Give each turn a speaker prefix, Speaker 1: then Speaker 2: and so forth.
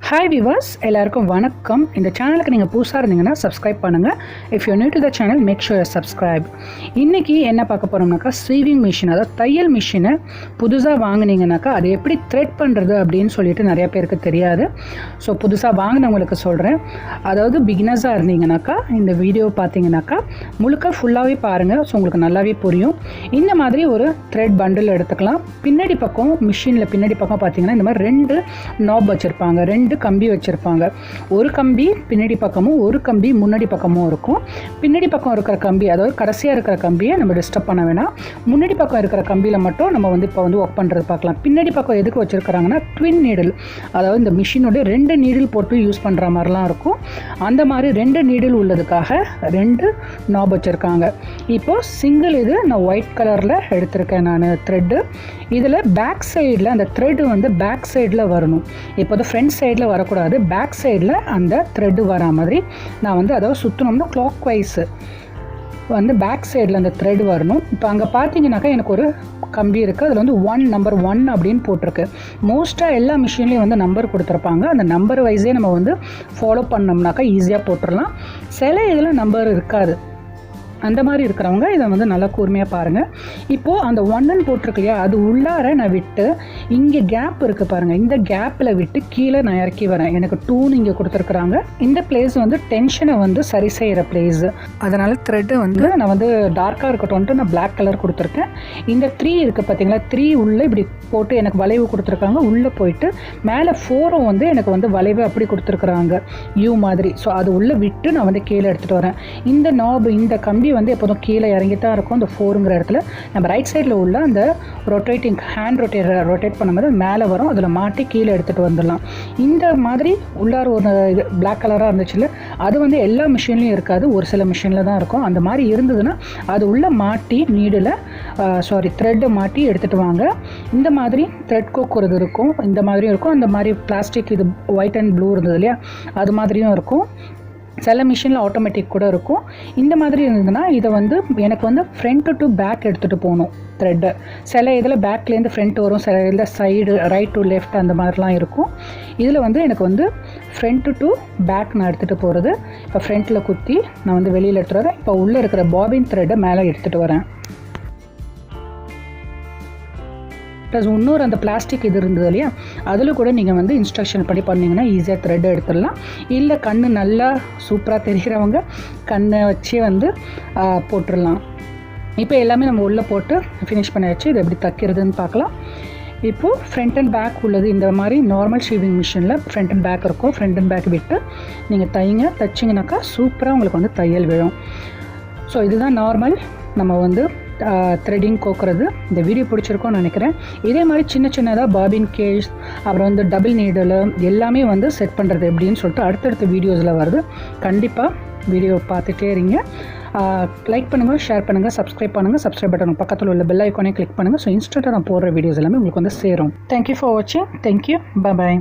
Speaker 1: Hi viewers, எல்லாருக்கும் வணக்கம். இந்த சேனலுக்கு நீங்கள் புதுசாக இருந்தீங்கன்னா சப்ஸ்கிரைப் பண்ணுங்கள். If you new to the channel make sure you subscribe. இன்றைக்கி என்ன பார்க்க போகிறோம்னாக்கா ஸ்வீவிங் மிஷின், அதாவது தையல் மிஷினை புதுசாக வாங்கினீங்கனாக்கா அது எப்படி த்ரெட் பண்ணுறது அப்படின்னு சொல்லிட்டு நிறைய பேருக்கு தெரியாது. ஸோ புதுசாக வாங்கினவங்களுக்கு சொல்கிறேன். அதாவது பிகினர்ஸாக இருந்தீங்கனாக்கா இந்த வீடியோ பார்த்தீங்கன்னாக்கா முழுக்க ஃபுல்லாகவே பாருங்கள். ஸோ உங்களுக்கு நல்லாவே புரியும். இந்த மாதிரி ஒரு த்ரெட் பண்டில் எடுத்துக்கலாம். பின்னாடி பக்கம் மிஷினில் பின்னாடி பக்கம் பார்த்தீங்கன்னா இந்த மாதிரி 2 நாப் வச்சுருப்பாங்க, 2 கம்பி வச்சுருப்பாங்க. ஒரு கம்பி பின்னாடி பக்கமும் ஒரு கம்பி முன்னாடி பக்கமும் இருக்கும். பின்னாடி பக்கம் இருக்கிற கம்பி, அதாவது கடைசியாக இருக்கிற கம்பியை நம்ம டிஸ்டர்ப் பண்ண வேணாம். முன்னாடி பக்கம் இருக்கிற கம்பியில் மட்டும் நம்ம இப்போ ஒர்க் பண்ணுறது பார்க்கலாம். பின்னாடி பக்கம் எதுக்கு வச்சுருக்கிறாங்கன்னா ட்வின் நீடில், அதாவது இந்த மிஷினோட 2 நீடில் போட்டு யூஸ் பண்ணுற மாதிரிலாம் இருக்கும். அந்த மாதிரி 2 நீடில் உள்ளதுக்காக 2 நாப் வச்சுருக்காங்க. இப்போது சிங்கிள் இது நான் ஒயிட் கலரில் எடுத்திருக்கேன் நான் த்ரெட்டு. இதில் பேக் சைடில் அந்த த்ரெட்டு பேக் சைடில் வரணும். இப்போ ஃப்ரண்ட் சைடில் வரக்கூடாது, பேக் சைடில் அந்த த்ரெட்டு வரா மாதிரி நான் அதாவது சுற்றணும்னா கிளாக் வைஸ் பேக் சைடில் அந்த த்ரெட் வரணும். இப்போ அங்கே பார்த்தீங்கன்னாக்கா எனக்கு ஒரு கம்பி இருக்குது. அதில் நம்பர் 1 அப்படின்னு போட்டிருக்கு. மோஸ்ட்டாக எல்லா மிஷின்லேயும் நம்பர் கொடுத்துருப்பாங்க. அந்த நம்பர் வைஸே நம்ம ஃபாலோ பண்ணோம்னாக்கா ஈஸியாக போட்டுடலாம். சில இதில் நம்பர் இருக்காது. அந்த மாதிரி இருக்கிறவங்க இதை நல்லா கூர்மையாக பாருங்கள். இப்போது அந்த 1ன்னு போட்டிருக்கு இல்லையா, அது உள்ளார நான் விட்டு இங்கே கேப் இருக்குது பாருங்கள், இந்த கேப்பில் விட்டு கீழே நான் இறக்கி வரேன். எனக்கு 2ன்னு இங்கே கொடுத்துருக்குறாங்க. இந்த பிளேஸ் டென்ஷனை சரி செய்கிற பிளேஸ். அதனால் த்ரெட்டு நான் டார்க்காக இருக்கட்டும்ன்ட்டு நான் பிளாக் கலர் கொடுத்துருக்கேன். இந்த 3 இருக்குது பார்த்தீங்களா, 3 உள்ளே இப்படி போட்டு எனக்கு வளைவு கொடுத்துருக்காங்க. உள்ளே போயிட்டு மேலே 4ம் எனக்கு வளைவு அப்படி கொடுத்துருக்குறாங்க யூ மாதிரி. ஸோ அது உள்ளே விட்டு நான் கீழே எடுத்துகிட்டு வரேன். இந்த நாப், இந்த கம்பி எப்போதும் கீழே இறங்கி தான் இருக்கும். இந்த 4ங்கிற இடத்துல நம்ம ரைட் சைடில் உள்ள அந்த ரொட்டேட்டிங் ஹேண்ட் ரொட்டேட் பண்ணும்போது மேலே வரும். அதில் மாட்டி கீழே எடுத்துகிட்டு வந்துடலாம். இந்த மாதிரி உள்ளார ஒரு இது பிளாக் கலராக இருந்துச்சுல்ல, அது எல்லா மிஷின்லையும் இருக்காது, ஒரு சில மிஷினில் தான் இருக்கும். அந்த மாதிரி இருந்ததுன்னா அது உள்ளே மாட்டி நீடில் த்ரெட்டை மாட்டி எடுத்துகிட்டு வாங்க. இந்த மாதிரி த்ரெட் கோக்குறது இருக்கும், இந்த மாதிரியும் இருக்கும். அந்த மாதிரி பிளாஸ்டிக் இது ஒயிட் அண்ட் ப்ளூ இருந்தது இல்லையா, அது மாதிரியும் இருக்கும். சில மிஷினில் ஆட்டோமேட்டிக் கூட இருக்கும். இந்த மாதிரி இருந்ததுன்னா இதை எனக்கு ஃப்ரண்ட் டு பேக் எடுத்துகிட்டு போகணும் த்ரெட்டை. சில இதில் பேக்லேருந்து ஃப்ரண்ட் வரும், சில இதில் சைடு ரைட் டு லெஃப்ட் அந்த மாதிரிலாம் இருக்கும். இதில் எனக்கு ஃப்ரண்ட் டு பேக் நான் எடுத்துகிட்டு போகிறது. இப்போ ஃப்ரண்ட்டில் குத்தி நான் வெளியில் எடுத்துகிட்டு வரேன். இப்போ உள்ளே இருக்கிற பாபின் த்ரெட்டை மேலே எடுத்துகிட்டு வரேன். ப்ளஸ் இன்னொரு அந்த பிளாஸ்டிக் இது இருந்தது இல்லையா, அதில் கூட நீங்கள் இன்ஸ்ட்ரக்ஷன் படி பண்ணிங்கன்னா ஈஸியாக த்ரெட் எடுத்துடலாம். இல்லை கண் நல்லா சூப்பராக தெரிகிறவங்க கண்ணை வச்சு போட்டுடலாம். இப்போ எல்லாமே நம்ம உள்ளே போட்டு ஃபினிஷ் பண்ணியாச்சு. இது எப்படி தைக்கிறதுன்னு பார்க்கலாம். இப்போது ஃப்ரண்ட் அண்ட் பேக் உள்ளது. இந்த மாதிரி நார்மல் ஷேவிங் மிஷினில் ஃப்ரண்ட் அண்ட் பேக் இருக்கும். ஃப்ரண்ட் அண்ட் பேக் விட்டு நீங்கள் தைச்சிங்கனாக்கா சூப்பராக உங்களுக்கு தையல் விழும். ஸோ இதுதான் நார்மல் நம்ம த்ரெட்டிங் கோக்குறது. இந்த வீடியோ பிடிச்சிருக்கோன்னு நினைக்கிறேன். இதே மாதிரி சின்ன சின்னதாக பாபின் கேஸ், அப்புறம் டபுள் நீடல் எல்லாமே செட் பண்ணுறது எப்படின்னு சொல்லிட்டு அடுத்தடுத்த வீடியோஸில் வருது. கண்டிப்பாக வீடியோ பார்த்துட்டே இருங்க. லைக் பண்ணுங்கள், ஷேர் பண்ணுங்கள், சப்ஸ்கிரைப் பண்ணுங்கள். சப்ஸ்கிரைப் பட்டன் பக்கத்தில் உள்ள பெல் ஐக்கானே கிளிக் பண்ணுங்கள். ஸோ இன்ஸ்டண்ட்டாக நான் போடுற வீடியோஸ் எல்லாமே உங்களுக்கு சேரும். தேங்க்யூ ஃபார் வாட்சிங். தேங்க்யூ. பை.